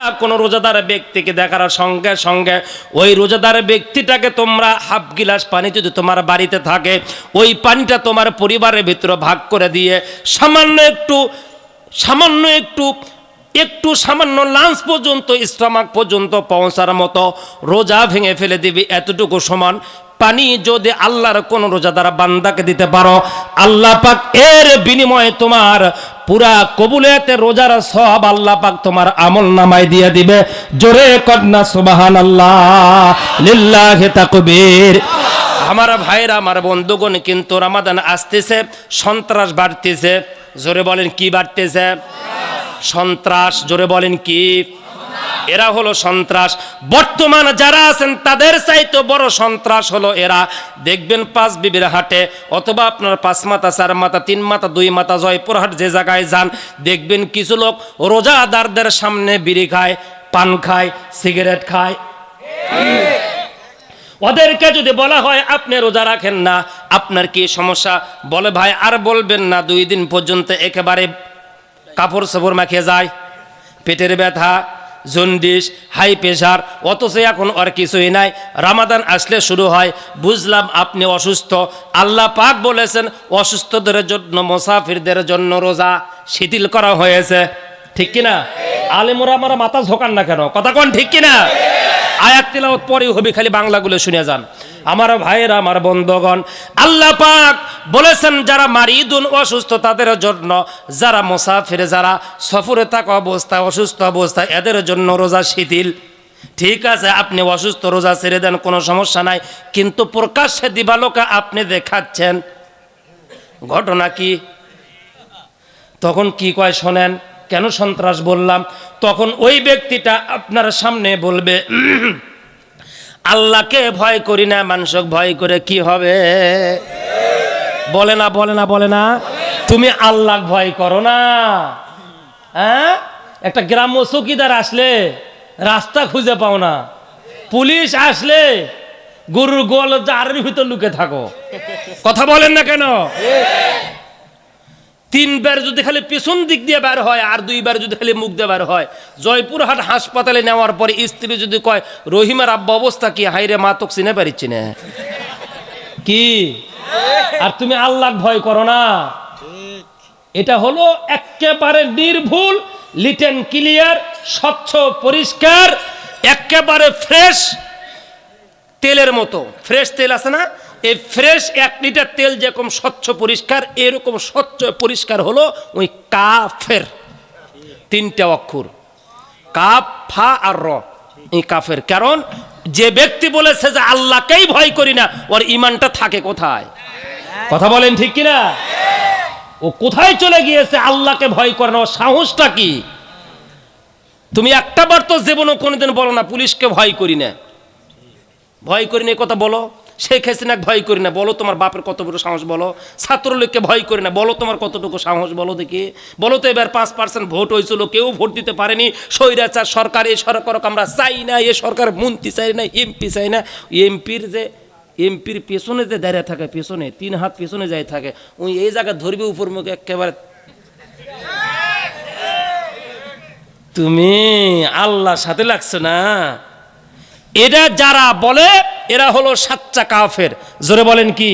কোন রোজাদার ব্যক্তিকে দেখার সঙ্গে সঙ্গে ওই রোজাদার ব্যক্তিটাকে তোমরা হাফ গিলাস পানি যদি তোমার বাড়িতে থাকে ওই পানিটা তোমার পরিবারের ভিতরে ভাগ করে দিয়ে সামান্য সামান্য লাঞ্চ পর্যন্ত স্টমাক পর্যন্ত পৌঁছার মতো রোজা ভেঙে ফেলে দিবি। এতটুকু সমান পানি যদি আল্লাহর কোন রোজাদার বান্দাকে দিতে পারো, আল্লাহ পাক এর বিনিময়ে তোমার পুরা কবুলিয়াতের রোজার সওয়াব আল্লাহ পাক তোমার আমল নামায় দিয়ে দিবে। জোরে কন্যা সুবহানাল্লাহ, লিল্লাহি তাকবীর। আমার ভাইরা, আমার বন্ধুগণ, কিন্তু রমাদান আসতেছে, সন্ত্রাস বাড়তেছে। জোরে বলেন কি বাড়তেছে? সন্ত্রাস। জোরে বলেন কি? এরা হলো সন্ত্রাস। বর্তমান যারা আছেন তাদের চাইতে বড় সন্ত্রাস হলো এরা। দেখবেন পাঁচ বিবির হাটে অথবা আপনার 5 মাথা 4 মাথা 3 মাথা 2 মাথা জয়পুরহাট যে জায়গায় যান, দেখবেন কিছু লোক রোজাদারদের সামনে বিড়ি খায়, পান খায়, সিগারেট খায়। ওদেরকে যদি বলা হয় আপনি রোজা রাখেন না, আপনার কি সমস্যা? বলে ভাই আর বলবেন না, 2 দিন পর্যন্ত একেবারে কাপড় সাপড় মাখিয়ে যায়, পেটের ব্যথা, জন্ডিস, হাই প্রেশার, অথচ এখন আর কিছুই নাই। রমাদান আসলে শুরু হয়, বুঝলাম আপনি অসুস্থ। আল্লাহ পাক বলেছেন অসুস্থদের জন্য, মুসাফিরদের জন্য রোজা শিথিল করা হয়েছে। ঠিক কিনা? আলেমরা আমার মাথা ঝোকান না কেন? কথা কোন ঠিক কিনা? আয়াত তিলাওয়াত পরেই হবে, খালি বাংলাগুলো শুনে যান। আমার ভাইয়েরা, আমার বন্ধুগণ, আল্লাহ পাক বলেছেন যারা মারিদুন অসুস্থ তাদের জন্য, যারা মুসাফির, যারা সফরে থাকা অবস্থায় অসুস্থ অবস্থায় এদের জন্য রোজা শিথিল। ঠিক আছে, আপনি অসুস্থ, রোজা ছেড়ে দেন, কোনো সমস্যা নাই, কিন্তু প্রকাশ্যে দিবালোকে আপনি দেখাচ্ছেন। ঘটনা কি? তখন কি কয় শোনেন। কেন সন্ত্রাস বললাম? তখন ওই ব্যক্তিটা আপনার সামনে বলবে আল্লাহকে ভয় করি না, মানুষকে ভয় করে কি হবে? বলে না, বলে না, বলে না। তুমি আল্লাহ ভয় করো না। হ্যাঁ, একটা গ্রাম্য চৌকিদার আসলে রাস্তা খুঁজে পাও না, পুলিশ আসলে গরুর গোয়াল জারের ভিতর লুকে থাকো। কথা বলেন না কেন? 3 বার যদি খালি পেছন দিক দিয়ে বের হয় আর 2 বার যদি খালি মুখ দিয়ে বের হয়, জয়পুরহাট হাসপাতালে নেওয়ার পরে স্ত্রী যদি কয় রহিমার আব্বা অবস্থা কি, হাইরে মা তোকে চিনে পারিচ্ছি না কি? আর তুমি আল্লাহ ভয় করো না। এটা হলো একেবারে নির্ভুল, লিটেন ক্লিয়ার, স্বচ্ছ পরিষ্কার, একেবারে ফ্রেশ তেলের মতো। ফ্রেশ তেল আছে না, এই ফ্রেশ 1 লিটার তেল যেরকম স্বচ্ছ পরিষ্কার, এরকম স্বচ্ছ পরিষ্কার হলো ওই কাফের। 3টা অক্ষর, কাফ, ফা আর র, এই কাফের। কারণ যে ব্যক্তি বলেছে যে আল্লাহকেই ভয় করি না, ওর ইমানটা থাকে কোথায়? কথা বলেন ঠিক কিনা? ও কোথায় চলে গিয়েছে? আল্লাহকে ভয় করে না, ওর সাহসটা কি? তুমি একটা বার তো জীবনে কোনোদিন বলো না পুলিশকে ভয় করি না, ভয় করি না কথা বলো। শেখ হাসিনাকে ভয় করি না, বলো তোমার বাপের কত বড় সাহস? বলো। ছাত্রলীগকে ভয় করি না, বলো তোমার কতটুকু সাহস? বলো দেখি। বলো তো এবার 5% ভোট হয়েছিল, কেউ ভোট দিতে পারেনি, স্বৈরাচার সরকার। এই সরকারকে আমরা চাই না, এ সরকার মন্ত্রী চাই না, এমপি চাই না। এমপির পেছনে যে দাঁড়িয়ে থাকে, পেছনে 3 হাত পেছনে যাই থাকে, ওই এই জায়গায় ধরবে উপর মুখে একেবারে। তুমি আল্লাহর সাথে লাগছে না। এরা যারা বলে এরা হলো সাচ্চা কাফের। জোরে বলেন কি?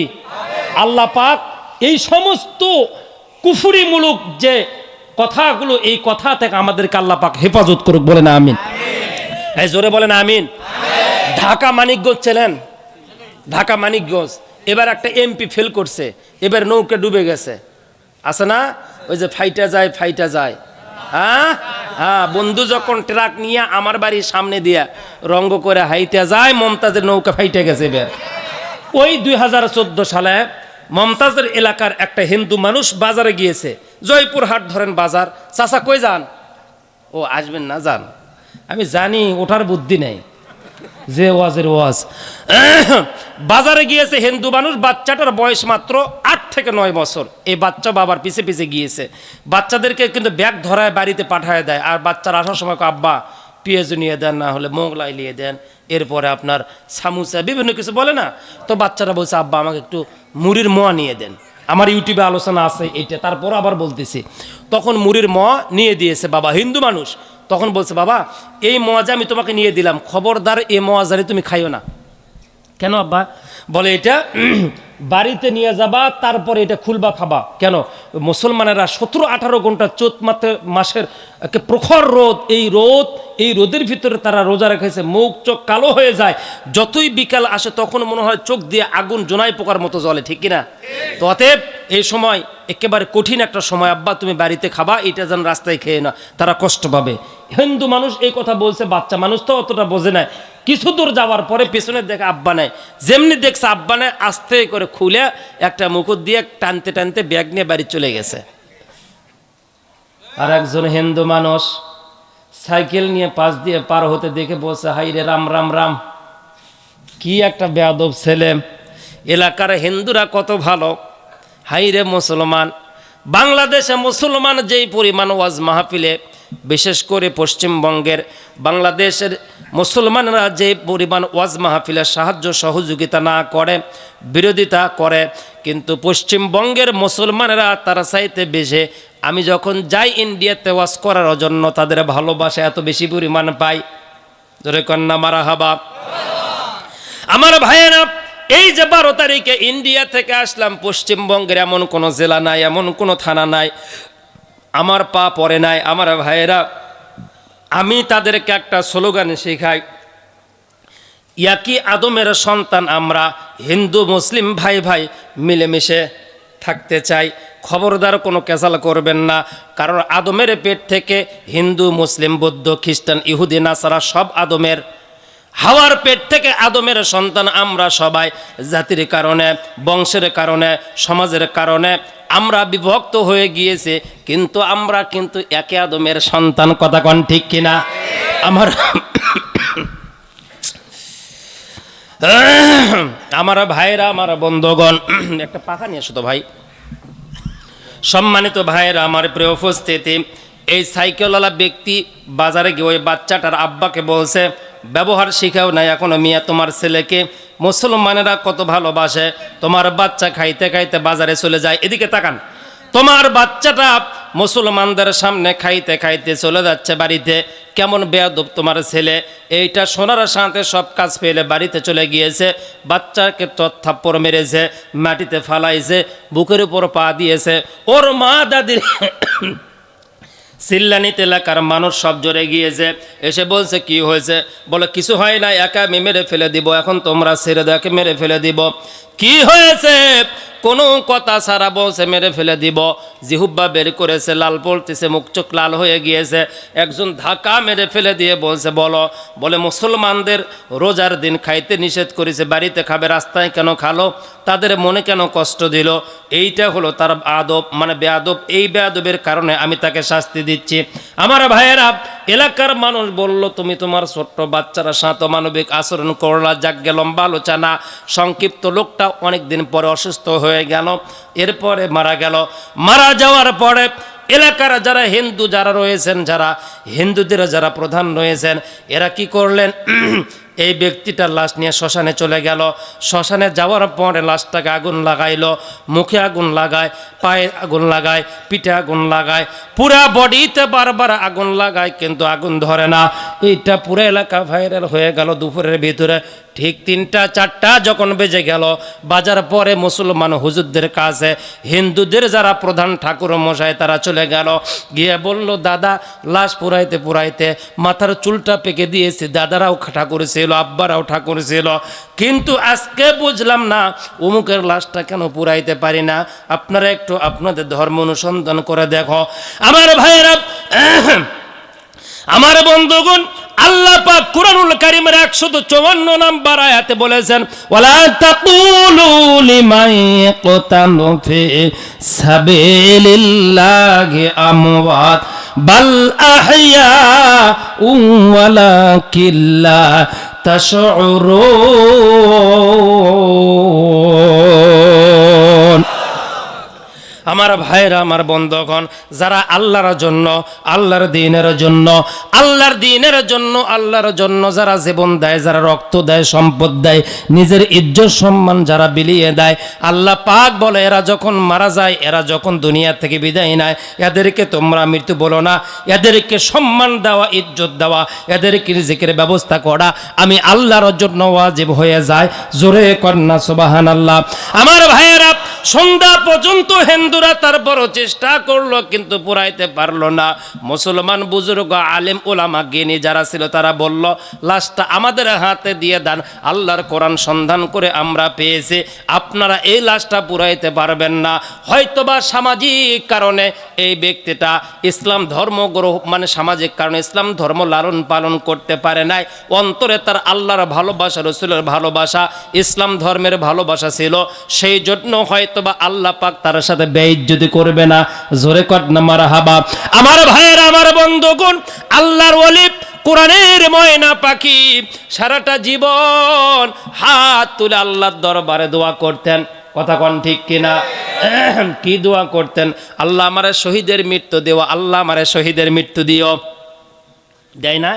আল্লাহ পাক এই সমস্ত কুফরিমূলক যে কথাগুলো, এই কথা থেকে আমাদেরকে আল্লাহ পাক হেফাজত করুক। বলেন আমিন। এই জোরে বলেন আমিন। ঢাকা মানিকগঞ্জ ছিলেন, ঢাকা মানিকগঞ্জ এবার একটা এমপি ফেল করছে, এবার নৌকা ডুবে গেছে, আছে না? ওই যে ফাইটা যায়। হ্যাঁ হ্যাঁ, বন্ধু যখন ট্রাক নিয়ে আমার বাড়ির সামনে দিয়া রঙ্গ করে হাইতে যায়, মমতাজের নৌকা ফাইটে গেছে। এবার ওই 2014 সালে মমতাজের এলাকার একটা হিন্দু মানুষ বাজারে গিয়েছে, জয়পুরহাট ধরেন বাজার। চাচা কই যান? ও আসবেন না, যান। আমি জানি ওঠার বুদ্ধি নেই, যে ওয়াজের ওয়াজ। বাজারে গিয়েছে হিন্দু মানুষ, বাচ্চাটার বয়স মাত্র 8 থেকে 9 বছর। এই বাচ্চা বাবার পিছে পিছে গিয়েছে। বাচ্চাদেরকে কিন্তু ব্যাগ ধরায় বাড়িতে পাঠায় দেয়, আর বাচ্চারা আসার সময় আব্বা পেঁয়াজ নিয়ে দেন, না হলে মোগলাই নিয়ে দেন, এরপরে আপনার সামুসা বিভিন্ন কিছু বলে না। তো বাচ্চারা বলছে আব্বা আমাকে একটু মুড়ির মোয়া নিয়ে দেন। আমার ইউটিউবে আলোচনা আছে এইটা, তারপর আবার বলতেছি। তখন মুড়ির মোয়া নিয়ে দিয়েছে বাবা, হিন্দু মানুষ। তখন বলছে, বাবা এই মজা আমি তোমাকে নিয়ে দিলাম, খবরদার এই মজারে তুমি খাইও না। কেন আব্বা? বলে এটা বাড়িতে নিয়ে যাবা, তারপরে এটা খুলবা, খাবা। কেন? মুসলমানেরা 17-18 ঘন্টা চৈত মাসের প্রখর রোদ, এই রোদের ভিতরে তারা রোজা রেখেছে, মুখ চোখ কালো হয়ে যায়, যতই বিকাল আসে তখন মনে হয় চোখ দিয়ে আগুন জোনাই পোকার মতো জ্বলে, ঠিক কিনা? তো অতএব এই সময় একেবারে কঠিন একটা সময়, আব্বা তুমি বাড়িতে খাবা, এটা যেন রাস্তায় খেয়ে না, তারা কষ্ট পাবে। হিন্দু মানুষ এই কথা বলছে, বাচ্চা মানুষ তো অতটা বোঝে না। কিছু দূর যাওয়ার পরে পেছনে দেখে আব্বা নেয়, যেমনি দেখছে আব্বা নেয়, আস্তে করে খুলে একটা মুকুট দিয়ে টানতে টানতে ব্যাগ নিয়ে বাড়ি চলে গেছে। আর একজন হিন্দু মানুষ সাইকেল নিয়ে পাশ দিয়ে পার হতে দেখে বলছে, হাই রে রাম রাম রাম, কি একটা বেয়াদব ছেলে, এলাকার হিন্দুরা কত ভালো, হাই রে মুসলমান। বাংলাদেশে মুসলমান যেই পরিমাণ ওয়াজ মাহফিলে, বিশেষ করে পশ্চিমবঙ্গের বাংলাদেশের মুসলমানরা যে পরিমাণ ওয়াজ মাহফিলে সাহায্য সহযোগিতা না করে, বিরোধিতা করে, কিন্তু পশ্চিমবঙ্গের মুসলমানেরা তারা চাইতে বেশি। আমি যখন যাই ইন্ডিয়াতে ওয়াজ করার জন্য, তাদের ভালোবাসা এত বেশি পরিমাণ পাই, জোরে কন্যা মারহাবা। আমার ভাইয়েরা, এই যে 12 তারিখে ইন্ডিয়া থেকে আসলাম, পশ্চিমবঙ্গের এমন কোনো জেলা নাই, এমন কোনো থানা নাই আমার পা পড়ে নাই। আমার ভাইয়েরা, আমি তাদেরকে একটা স্লোগান শেখাই, ইয়াকি আদমের সন্তান আমরা, হিন্দু মুসলিম ভাই ভাই মিলেমিশে থাকতে চাই। খবরদার কোনো ক্যাসাল করবেন না, কারণ আদমের পেট থেকে হিন্দু মুসলিম বৌদ্ধ খ্রিস্টান ইহুদি নাসারা সব আদমের, হাওয়ার পেট থেকে আদমের সন্তান আমরা সবাই। জাতির কারণে, বংশের কারণে, সমাজের কারণে আমরা বিভক্ত হয়ে গিয়েছে, কিন্তু আমরা কিন্তু একে আদমের সন্তান, কথা কন ঠিক কিনা? আমার ভাইরা, আমার বন্ধুগণ, একটা পাখা নিয়ে আসো তো ভাই। সম্মানিত ভাইরা, আমার প্রিয় উপস্থিতি, এই সাইকেলওয়ালা ব্যক্তি বাজারে গিয়ে ওই বাচ্চাটার আব্বাকে বলছে, ব্যবহার শিখাও নাই এখনো মিয়া তোমার ছেলেকে, মুসলমানেরা কত ভালোবাসে, তোমার বাচ্চা খাইতে খাইতে বাজারে চলে যায়, এদিকে তাকান, তোমার বাচ্চাটা মুসলমানদের সামনে খাইতে খাইতে চলে যাচ্ছে বাড়িতে, কেমন বেয়াদব তোমার ছেলে। এইটা শোনার সাথে সব কাজ ফেলে বাড়িতে চলে গিয়েছে, বাচ্চাকে থাপ্পড় মেরেছে, মাটিতে ফালাইছে, বুকের উপর পা দিয়েছে। ওর মা দাদির চিল্লানিতে এলাকার মানুষ সব জড়ে গিয়েছে, এসে বলছে কি হয়েছে? বলে কিছু হয় না, একা আমি মেরে ফেলে দিব, এখন তোমরা ছেড়ে দাও, একে মেরে ফেলে দিব। কি হয়েছে? কোনো কথা ছাড়া বলছে মেরে ফেলে দিব। জিহুব্বা বের করেছে, লাল পড়তেছে, মুখ চোখ লাল হয়ে গিয়েছে। একজন ধাক্কা মেরে ফেলে দিয়ে বলছে, বলো। বলে মুসলমানদের রোজার দিন খাইতে নিষেধ করেছে, বাড়িতে খাবে, রাস্তায় কেন খালো? তাদের মনে কেন কষ্ট দিল? এইটা হলো তার আদব, মানে বেয়াদব। এই বেয়াদবের কারণে আমি তাকে শাস্তি দিচ্ছি। আমার ভাইয়েরা, এলাকার মানুষ বলল, তুমি তোমার ছোট্ট বাচ্চারা সাথে মানবিক আচরণ করলা। যাক, লম্বা আলোচনা সংক্ষিপ্ত। লোকটা অনেক দিন পরে অসুস্থ হয়ে গেল, এরপরে মারা গেল। মারা যাওয়ার পরে এলাকার যারা হিন্দু যারা রয়েছেন, যারা হিন্দুদের যারা প্রধান রয়েছেন, এরা কি করলেন? এই ব্যক্তিটার লাশ নিয়ে শ্মশানে চলে গেল। শ্মশানে যাওয়ার পরে লাশটাকে আগুন লাগাইলো, মুখে আগুন লাগায়, পায়ে আগুন লাগায়, পিঠে আগুন লাগায়, পুরা বডিতে বারবার আগুন লাগায়, কিন্তু আগুন ধরে না। এইটা পুরো এলাকা ভাইরাল হয়ে গেল দুপুরের ভিতরে। ঠিক 3টা-4টা যখন বেজে গেল, বাজার পরে মুসলমান হুজুরদের কাছে হিন্দুদের যারা প্রধান ঠাকুর মশাই তারা চলে গেল, গিয়ে বলল, দাদা লাশ পুরাইতে পুরাইতে মাথার চুলটা পেকে দিয়েছে, দাদারাও ঠাকুর ছিল, আব্বারাও ঠাকুর ছিল, কিন্তু আজকে বুঝলাম না অমুকের লাশটা কেন পুরাইতে পারি না। আপনারা একটু আপনাদের ধর্ম অনুসন্ধান করে দেখো। আমার ভাইয়েরা, আমার বন্ধুগণ, আল্লাহ পাক কুরআনুল কারীমের 154 নম্বর আয়াতে বলেছেন, ওয়ালা তাকুলু লিমান ইয়াকতালু ফি সাবিলিল্লাহি আমওয়াত বাল আহইয়া ওয়ালাকিন লা তাশউরুন। আমার ভাইরা, আমার বন্ধুগণ, যারা আল্লাহর জন্য, আল্লাহর দ্বীনের জন্য, আল্লাহর দ্বীনের জন্য, আল্লাহর জন্য যারা জীবন দেয়, যারা রক্ত দেয়, সম্পদ দেয়, নিজের ইজ্জত সম্মান যারা বিলিয়ে দেয়, আল্লাহ পাক বলে এরা যখন মারা যায়, এরা যখন দুনিয়া থেকে বিদায় নেয়, এদেরকে তোমরা মৃত্যু বলো না, এদেরকে সম্মান দেওয়া, ইজ্জত দেওয়া, এদেরকে রিজিকের ব্যবস্থা করা আমি আল্লাহর জন্য ওয়াজিব হয়ে যায়। জোরে কন্যা সুবহানাল্লাহ। আমার ভাইয়েরা, সন্ধ্যা পর্যন্ত হিন্দুরা তারপরও চেষ্টা করলো, কিন্তু পুরাইতে পারলো না। মুসলমান বুজুর্গ, আলেম, ওলামা, জ্ঞানী যারা ছিল তারা বলল, লাশটা আমাদের হাতে দিয়ে দেন, আল্লাহর কোরআন সন্ধান করে আমরা পেয়েছি, আপনারা এই লাশটা পুরাইতে পারবেন না। হয়তোবা সামাজিক কারণে এই ব্যক্তিটা ইসলাম ধর্ম সামাজিক কারণে ইসলাম ধর্ম লালন পালন করতে পারে নাই, অন্তরে তার আল্লাহর ভালোবাসা, রসুলের ভালোবাসা, ইসলাম ধর্মের ভালোবাসা ছিল, সেই জন্য হয়তোবা আল্লাহ পাক তার সাথে বেইজ্জতি করবে না। জোরে কন্যা মারহাবা। আমার ভাইয়েরা, আমার বন্ধুগণ, আল্লাহর ওলি, কোরআনের ময়না পাখি সারাটা জীবন হাত তুলে আল্লাহর দরবারে দোয়া করতেন। কথা কোন ঠিক কিনা? কি দোয়া করতেন? আল্লাহ আমারে শহীদের মৃত্যু দিও, আল্লাহ আমারে শহীদের মৃত্যু দিও। দেয় না?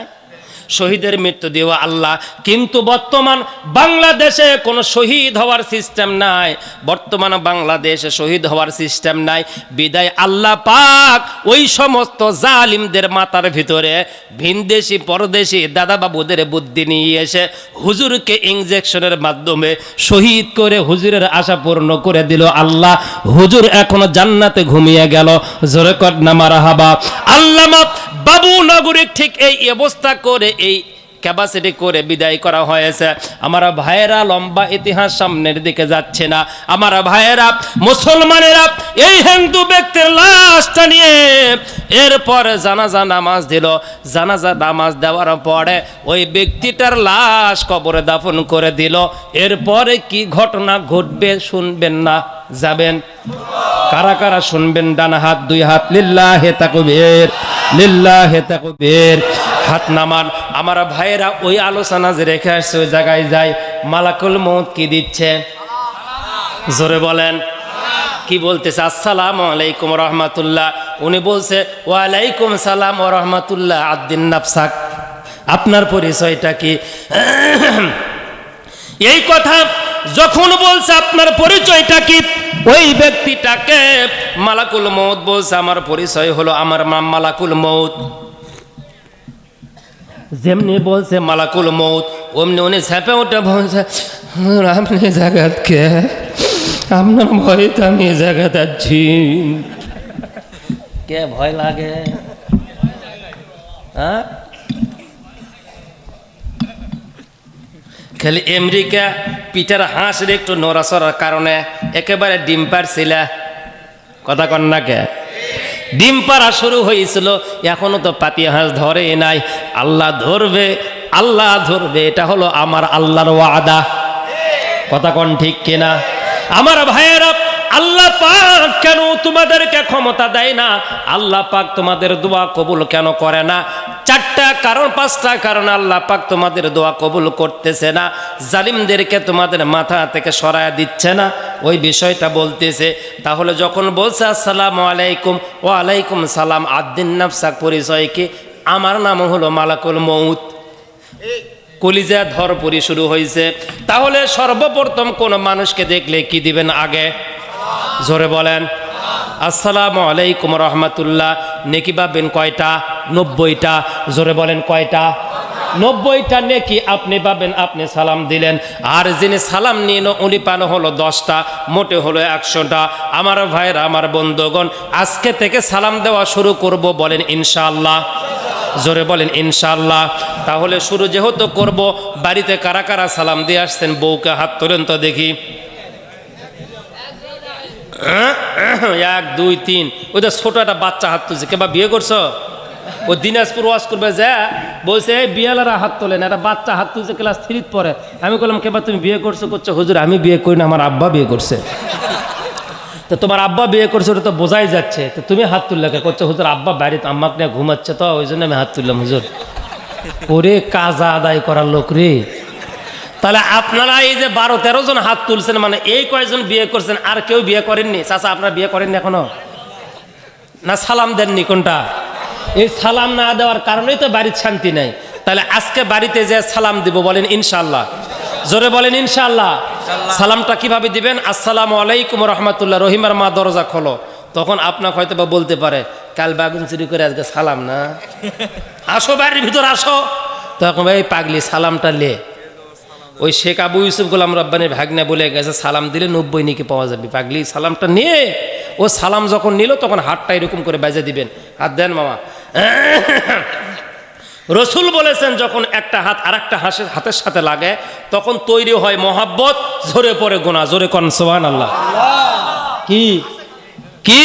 শহীদের মৃত্যু দিও আল্লাহ। কিন্তু বর্তমান বাংলাদেশে কোনো শহীদ হওয়ার সিস্টেম নাই, বর্তমান বাংলাদেশে শহীদ হওয়ার সিস্টেম নাই। বিদায় আল্লাহ পাক ওই সমস্ত জালিমদের মাথার ভিতরে ভিনদেশি পরদেশি দাদাবাবুদের বুদ্ধি নিয়ে এসে হুজুরকে ইনজেকশনের মাধ্যমে শহীদ করে হুজুরের আশা পূর্ণ করে দিল আল্লাহ। হুজুর এখনো জান্নাতে ঘুমিয়ে গেল। জোরে কন্যা মারহাবা। আল্লামা বাবু নাগরিক ঠিক এই অবস্থা করে, এই ক্যাপাসিটি করে বিদায় করা হয়েছে। আমার ভাইয়েরা, লম্বা ইতিহাস সামনের দিকে যাচ্ছে না। আমার ভাইয়েরা, মুসলমানেরা, এই হিন্দু ব্যক্তির লাশটা নিয়ে এরপর জানাজা নামাজ দিল। জানাজা নামাজ দেওয়ার পরে ওই ব্যক্তিটার লাশ কবরে দাফন করে দিল। এরপরে কি ঘটনা ঘটবে শুনবেন না যাবেন? কারা কারা শুনবেন? ডান হাত, দুই হাত, লিল্লাহে তাকবীর, লিল্লাহে তাকবীর, হাত নামান। আমার ভাইয়েরা, ওই আলোচনা যে রেখে আসছে ওই জায়গায় যায়। মালাকুল মউত কি দিচ্ছে? জোরে বলেন। কি বলতেছে? আসসালামু আলাইকুম রহমাতুল্লাহ। উনি বলছে ওয়ালাইকুম সালাম ও রহমাতুল্লাহ, আদ্দিন নাফসাক, আপনার পরিচয়টা কি? এই কথা যখন বলছে আপনার পরিচয়টা কি, ওই ব্যক্তিটাকে মালাকুল মউত বলছে আমার পরিচয় হলো আমার নাম মালাকুল মউত। যেমনি বলছে মালাকুল মউত, অমনি উনি ঝেঁপে উঠে বলছে, আপনি জায়গাত কে? আপনার ভয়তে আমি জায়গাতে আছি। কে ভয় লাগে? হ্যাঁ, খালি আমেরিকা পিঠার হাঁসের একটু নড়াচড়ার কারণে একেবারে ডিম পারছিল। কথা কন না কে? ডিম পাড়া শুরু হয়েছিল, এখনো তো পাতি হাঁস ধরে নাই। আল্লাহ ধরবে, আল্লাহ ধরবে, এটা হলো আমার আল্লাহর ওয়াদা। কথা কন ঠিক কিনা? আমার ভাইয়েরা, আল্লাহ পাক কেন তোমাদেরকে ক্ষমতা দেয় না? আল্লাহ পাক তোমাদের দোয়া কবুল কেন করে না? চারটা কারণ, পাঁচটা কারণ আল্লাহ পাক তোমাদের দোয়া কবুল করতেছে না, জালিমদেরকে তোমাদের মাথা থেকে সরায়া দিচ্ছে না, ওই বিষয়টা বলতেছে। তাহলে যখন বলছে আসসালামু আলাইকুম, ওয়ালাইকুম সালাম, আদ্দিন নাফসাক, পরিচয় কি? আমার নাম হলো মালাকুল মউত। কলিজা ধরপড়ি শুরু হয়েছে। তাহলে সর্বপ্রথম কোন মানুষকে দেখলে কি দিবেন আগে? জোরে বলেন। আসসালামু আলাইকুম রহমাতুল্লাহ। নেকি পাবেন কয়টা? 90টা। জোরে বলেন কয়টা? 90টা নেকি আপনি পাবেন, আপনি সালাম দিলেন। আর যিনি সালাম নিন উনি পানো হলো 10টা, মোটে হলো 100টা। আমার ভাইরা, আমার বন্ধুগণ, আজকে থেকে সালাম দেওয়া শুরু করব, বলেন ইনশাআল্লাহ। জোরে বলেন ইনশাআল্লাহ। তাহলে শুরু যেহেতু করব, বাড়িতে কারা কারা সালাম দিয়ে আসছেন বউকে হাত তোলেন তো দেখি। 1 2 3। ওই তো ছোট একটা বাচ্চা হাত তুলছে। কেবা বিয়ে করছো? ও দিনাজপুর ওয়াজ করবে, যা বলছে এই বিয়ালারা হাত তোলেন, একটা বাচ্চা হাত তুলছে ক্লাস 3 পরে। আমি বললাম কেবা তুমি বিয়ে করছো? করছো হুজুর আমি বিয়ে করি না, আমার আব্বা বিয়ে করছে। তো তোমার আব্বা বিয়ে করছে, ওটা তো বোঝাই যাচ্ছে, তো তুমি হাত তুললে কে? করছো হুজুর আব্বা বাড়িতে আম্মাকে নিয়ে ঘুমাচ্ছে, তো ওই জন্য আমি হাত তুললাম হুজুর। ওরে কাজা আদায় করার লোক রে। তাহলে আপনারা এই যে 12-13 জন হাত তুলছেন, মানে এই কয়জন বিয়ে করছেন, আর কেউ বিয়ে করেননি? চাচা আপনারা বিয়ে করেননি এখনো? না সালাম দেননি? কোনটা? এই সালাম না দেওয়ার কারণেই তো বাড়ির শান্তি নেই। তাহলে আজকে বাড়িতে যে সালাম দিব, বলেন ইনশাআল্লাহ, জোরে বলেন ইনশাআল্লাহ। সালামটা কিভাবে দিবেন? আসসালামু আলাইকুম রহমতুল্লাহ। রহিমার মা দরজা খোলো। তখন আপনাকে হয়তো বা বলতে পারে, কাল বাগুন চুরি করে আজকে সালাম না, আসো বাড়ির ভিতর আসো। তখন ভাই পাগলি সালামটা লে। ওই শেখ আবু ইউসুফ গোলাম রব্বানির ভাগ্নে বলে গেছে, সালাম দিলে 90 নিকে পাওয়া যাবে। পাগলি সালামটা নিয়ে, ও সালাম যখন নিল তখন হাতটা এরকম করে বাজে দিবেন। হাত দেন মামা। রসুল বলেছেন, যখন একটা হাত আর একটা হাতের সাথে লাগে তখন তৈরি হয় মহাব্বত, ঝরে পড়ে গুনাহ। জোরে কোন সুবহানাল্লাহ। কি কি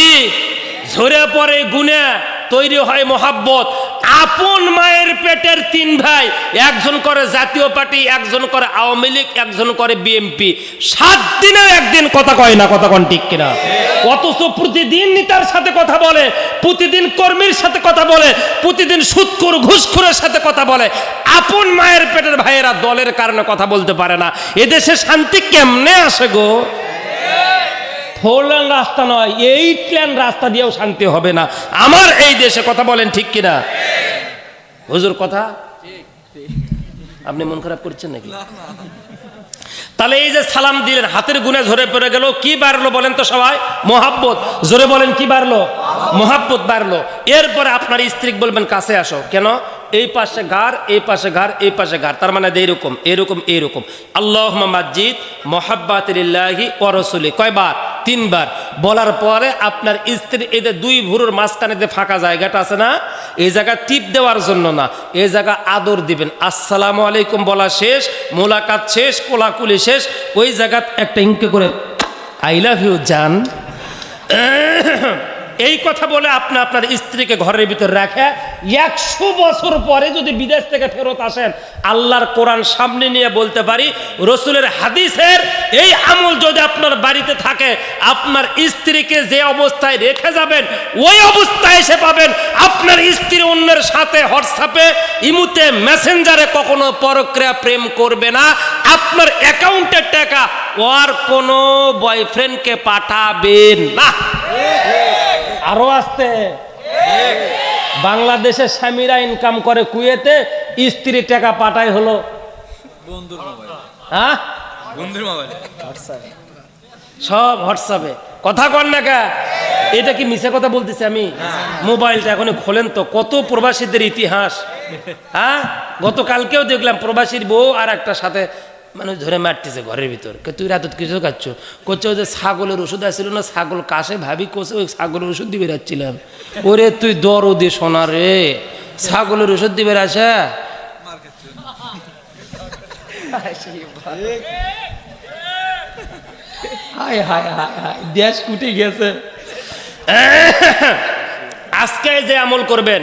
ঝরে পড়ে গুনাহ, তৈরি হয় মহাব্বত। আপন মায়ের পেটের 3 ভাই, একজন করে জাতীয় পার্টি, একজন করে আওয়ামী লীগ, একজন করে বিএনপি। 7 দিনে একদিন কথা কয় না, কথা কোন ঠিক কিনা? অথচ প্রতিদিন নেতার সাথে কথা বলে, প্রতিদিন কর্মীর সাথে কথা বলে, প্রতিদিন সুদখোর ঘুষখোরের সাথে কথা বলে। আপন মায়ের পেটের ভাইয়েরা দলের কারণে কথা বলতে পারে না। এদেশে শান্তি কেমনে আসে গো? 4 লেন রাস্তা নয়, 8 লেন রাস্তা দিয়েও শান্তি হবে না আমার এই দেশে। কথা বলেন ঠিক কিনা? হুজুর কথা আপনি মন খারাপ করছেন নাকি? তাহলে এই যে সালাম দিলেন, হাতের গুণে ঝরে পড়ে গেল, কি বাড়লো বলেন তো সবাই? মহাব্বত। জোরে বলেন কি বাড়লো? মহাব্বত বাড়লো। এরপরে আপনার স্ত্রী বলবেন কাছে আসো। কেন? এই পাশে ঘাড়, এই পাশে ঘাড়, এই পাশে ঘাড়, তার মানে এইরকম এরকম এইরকম। আল্লাহুম্মা মাজিদ মুহাব্বাতিল্লাহি ওয়া রাসূলি। কয়বার? 3 বার। বলার পরে আপনার স্ত্রী এই যে 2 ভুরুর মাঝখানে যে ফাঁকা জায়গাটা আছে না, এই জায়গা টিপ দেওয়ার জন্য না, এই জায়গা আদর দিবেন। আসসালামু আলাইকুম বলা শেষ, মোলাকাত শেষ, কোলাকুলি শেষ, ওই জায়গা একটা ইঙ্কে করে আই লাভ ইউ জান, এই কথা বলে আপনি আপনার স্ত্রীকে ঘরের ভিতর রাখে 100 বছর পরে যদি বিদেশ থেকে ফেরত আসেন, আল্লাহর কোরআন সামনে নিয়ে বলতে পারি, রসুলের হাদিসের এই আমল যদি আপনার বাড়িতে থাকে, আপনার স্ত্রীকে যে অবস্থায় রেখে যাবেন ওই অবস্থায় এসে পাবেন। আপনার স্ত্রী অন্যের সাথে হোয়াটসঅ্যাপে, ইমুতে, মেসেঞ্জারে কখনো পরক্রিয়া প্রেম করবে না। আপনার অ্যাকাউন্টের টাকা ওর কোনো বয়ফ্রেন্ডকে পাঠাবেন না। আরো আসতে, বাংলাদেশের স্বামীরা ইনকাম করে কুয়েতে, স্ত্রী টাকা পাঠায় হলো বন্ধুর মোবাইল। হ্যাঁ, বন্ধুর মোবাইল, সব হোয়াটসঅ্যাপে। কথা কর না কা? এটা কি মিছে কথা বলতেছি আমি? মোবাইলটা এখন খোলেন তো, কত প্রবাসীদের ইতিহাস। হ্যাঁ, গতকালকেও দেখলাম প্রবাসীর বউ আর একটা সাথে মানুষ ধরে মারতেছে ঘরের ভিতর। তুই রাত কিছু খাচ্ছ? করছে ওই যে ছাগলের ওষুধ আসছিল না, ছাগল কাশে, ভাবি কোসে ওই ছাগলের ওষুধ দিবে রাখছিলাম। ওরে তুই দরদে সোনা রে, ছাগলের ওষুধ দিবে আসা। হায় হায় হায় হায়, দেশ কুটে গেছে। আজকে যে আমল করবেন,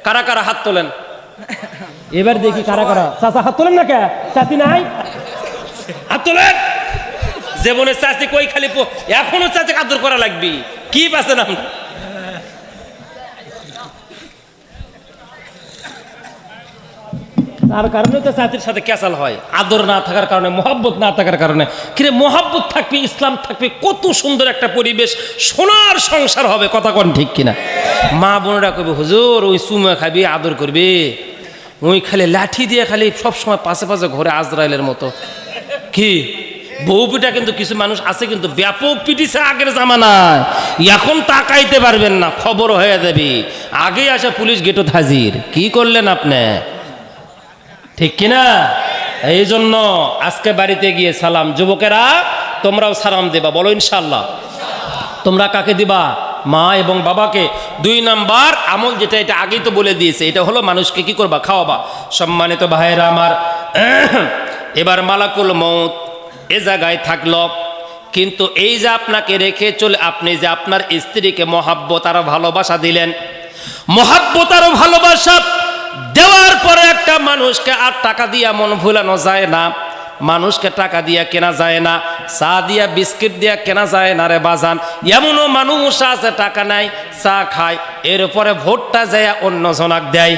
কারা কারা হাত তোলেন? এবার দেখি কারা কারা। চাচা হাত তোলেন না কে? চাচি নাই? হাত তোলেন। জীবনে চাচি কই, খালি এখনো চাচি আদর করা লাগবি। কি পাচ্ছেন আপনি? তার কারণে তো চাচির সাথে ক্যাচাল হয়, আদর না থাকার কারণে, মহব্বত না থাকার কারণে। কিরে মহব্বত থাকবে, ইসলাম থাকবে, কত সুন্দর একটা পরিবেশ, সোনার সংসার হবে। কথা কোন ঠিক কিনা? মা বোনেরা কইবে হুজুর ওই চুমা খাবি, আদর করবি, ওই খালি লাঠি দিয়ে খালি সবসময় পাশে পাশে ঘরে আজরাইলের মতো। কি বউ পিটা কিন্তু কিছু মানুষ আছে কিন্তু ব্যাপক পিটিছে আগের জামানায়, এখন তাকাইতে পারবেন না, খবর হয়ে যাবি। আগেই আসে পুলিশ গেটত হাজির। কি করলেন আপনি? ঠিক কিনা? এই জন্য আজকে বাড়িতে গিয়ে সালাম, যুবকেরা তোমরাও সালাম দেবা, বলো ইনশাআল্লাহ। তোমরা কাকে দিবা? মা এবং বাবাকে। 2 নাম্বার আমল যেটা, এটা আগেই তো বলে দিয়েছে, এটা হলো মানুষকে কি করবা? খাওয়াবা। সম্মানিত ভাইয়েরা আমার, এবার মালাকুল মউত এ জায়গায় থাকলো, কিন্তু এই যে আপনাকে রেখে চলে, আপনি যে আপনার স্ত্রীকে মহাব্বত আর ভালোবাসা দিলেন, মহাব্বত আর ভালোবাসা দেওয়ার পরে একটা মানুষকে আর টাকা দিয়া মন ভুলানো যায় না, মানুষকে টাকা দিয়া কেনা যায় না, চা দিয়া বিস্কিট দিয়া কেনা যায় না রে বাজান। এমনও মানুষ আছে টাকা নাই, চা খায়, এর উপরে ভোটটা যায় অন্য জনাক দেয়।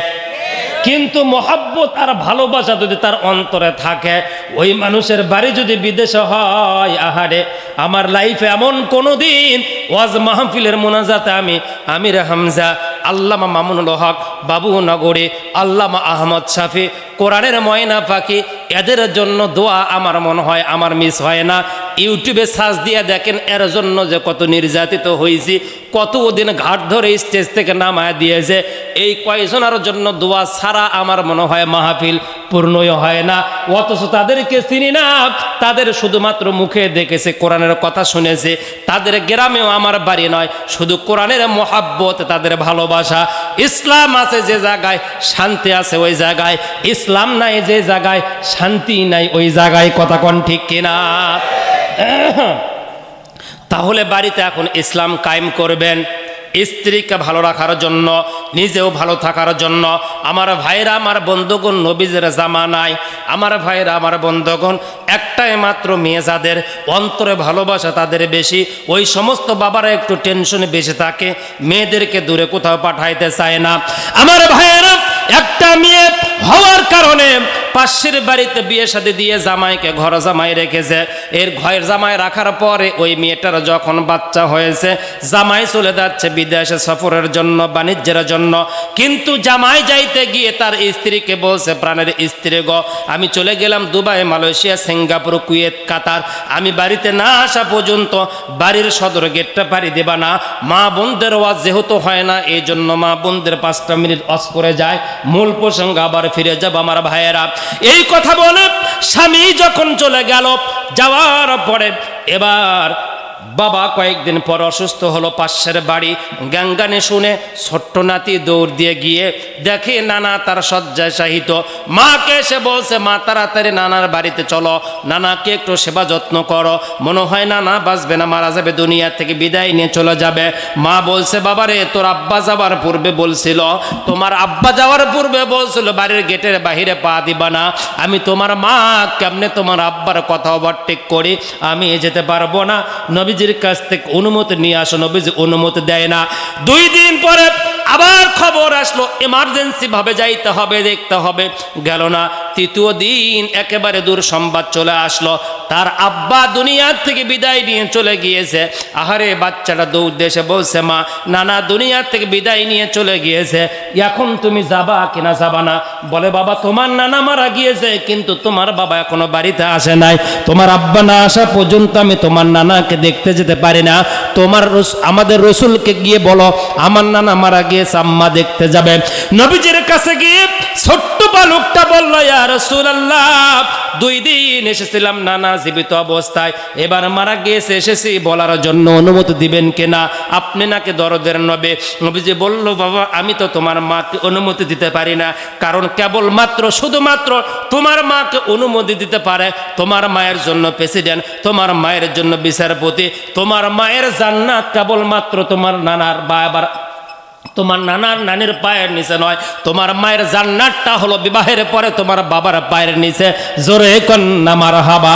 কিন্তু মহব্বত আর ভালোবাসা যদি তার অন্তরে থাকে, ওই মানুষের বাড়ি যদি বিদেশে হয়, আহারে আমার লাইফে এমন কোনো দিন ওয়াজ মাহফিলের মোনাজাতে আমি আমির হামজা, আল্লামা মামুনুল হক বাবু নগরী, আল্লামা আহমদ শাফি, কোরআনের ময়না পাখি, এদের জন্য দোয়া আমার মনে হয় আমার মিস হয় না। ইউটিউবে সার্চ দিয়ে দেখেন এর জন্য যে কত নির্যাতিত হয়েছি, কত দিন ঘাট ধরে স্টেজ থেকে নামায় দিয়েছে, এই কয়েকজনের জন্য দোয়া ছাড়া আমার মনে হয় মাহফিল পূর্ণই হয় না। অথচ তাদেরকে চিনি না, তাদের শুধুমাত্র মুখে দেখেছে, কোরআনের কথা শুনেছে, তাদের গ্রামেও আমার বাড়ি নয়, শুধু কোরআনের মহাব্বত, তাদের ভালোবাসা। ইসলাম আছে যে জায়গায় শান্তি আছে ওই জায়গায়, ইসলাম নাই যে জায়গায় শান্তি নাই ওই জায়গায়, কথা কোন ঠিক কিনা? তাহলে বাড়িতে এখন ইসলাম কায়েম করবেন, স্ত্রীকে ভালো রাখার জন্য, নিজেও ভালো থাকার জন্য। আমার ভাইরা, আমার বন্ধুগণ, নবীজের জামানায় আমার ভাইরা, আমার বন্ধুগণ, একটাই মাত্র মেয়ে যাদের অন্তরে ভালোবাসা তাদের বেশি, ওই সমস্ত বাবারা একটু টেনশনে বেশি থাকে, মেয়েদেরকে দূরে কোথাও পাঠাইতে চায় না। আমার ভাইয়েরা, একটা মেয়ে হওয়ার কারণে পাশের বাড়িতে বিয়ে শাদী দিয়ে জামাইকে ঘর জামাই রেখেছে। এর ঘরের জামাই রাখার পরে ওই মেয়েটার যখন বাচ্চা হয়েছে, জামাই চলে যাচ্ছে বিদেশে সফরের জন্য, বাণিজ্যের জন্য। কিন্তু জামাই যাইতে গিয়ে তার স্ত্রীকে বলছে, প্রাণের স্ত্রী গো, আমি চলে গেলাম দুবাই, মালয়েশিয়া, সিঙ্গাপুর, কুয়েত, কাতার, আমি বাড়িতে না আসা পর্যন্ত বাড়ির সদর গেটটা পাড়ি দেবা না। মা বোনদের ওয়াজ যেহেতু হয় না, এই জন্য মা বোনদের 5টা মিনিট ওয়াজ করে যায়, মূল প্রসঙ্গে আবার ফিরে যাব। আমার ভাইয়েরা, এই কথা বলে স্বামী যখন চলে গেল, যাওয়ার পরে এবার বাবা কয়েকদিন পর অসুস্থ হলো। পাশের বাড়ি গাঙ্গানে শুনে ছোট্ট নাতি দৌড় দিয়ে গিয়ে দেখে নানা তার শয্যায় শায়িত। মাকে এসে বলছে, মা তাড়াতাড়ি নানার বাড়িতে চলো, নানাকে একটু সেবা যত্ন করো, মনে হয় নানা বাঁচবে না, মারা যাবে, দুনিয়া থেকে বিদায় নিয়ে চলে যাবে। মা বলছে, বাবারে তোর আব্বা যাওয়ার পূর্বে বলছিল, তোমার আব্বা যাওয়ার পূর্বে বলছিল বাড়ির গেটের বাহিরে পা দিবা না। আমি তোমার মা, কেমনে তোমার আব্বার কথা ওভারটেক করি, আমি যেতে পারবো না, নবীজির কাছ থেকে অনুমতি নিয়ে আসো। নবীজি অনুমতি দেয় না। 2 দিন পরে আবার খবর আসলো, এমার্জেন্সি ভাবে যাইতে হবে, দেখতে হবে, গেল না। 3য় দিন একেবারে দূর সংবাদ চলে আসলো, তার আব্বা দুনিয়ার থেকে বিদায় নিয়ে চলে গিয়েছে। আহারে বাচ্চাটা দৌড় দেশে বলছে, মা নানা দুনিয়ার থেকে বিদায় নিয়ে চলে গিয়েছে, এখন তুমি যাবা কিনা যাবা না? বলে, বাবা তোমার নানা মারা গিয়েছে, কিন্তু তোমার বাবা এখনো বাড়িতে আসে নাই, তোমার আব্বা না আসা পর্যন্ত আমি তোমার নানাকে দেখতে যেতে পারি না। তোমার আমাদের রসুলকে গিয়ে বলো আমার নানা মারা গিয়েছে, আম্মা দেখতে যাবে। নবীজির কাছে গিয়ে ছোট্ট বালকটা বলল, ইয়া রাসূলুল্লাহ, 2 দিন এসেছিলাম নানা জীবিত অবস্থায়, এবার মারা গিয়েছে, এসেছি বলার জন্য অনুমতি দিবেন কিনা? আপনি নাকি দরদের নবী। নবীজি বলল, বাবা আমি তো তোমার মাকে অনুমতি দিতে পারি না, কারণ কেবলমাত্র শুধুমাত্র তোমার মাকে অনুমতি দিতে পারে তোমার মায়ের জন্য প্রেসিডেন্ট, তোমার মায়ের জন্য বিচারপতি, তোমার মায়ের জান্নাত কেবলমাত্র তোমার নানার বা আবার তোমার নানার নানির পায়ের নিচে নয়, তোমার মায়ের জান্নাতটা হলো বিবাহের পরে তোমার বাবার পায়ের নিচে। জোরে কন্যা মারহাবা।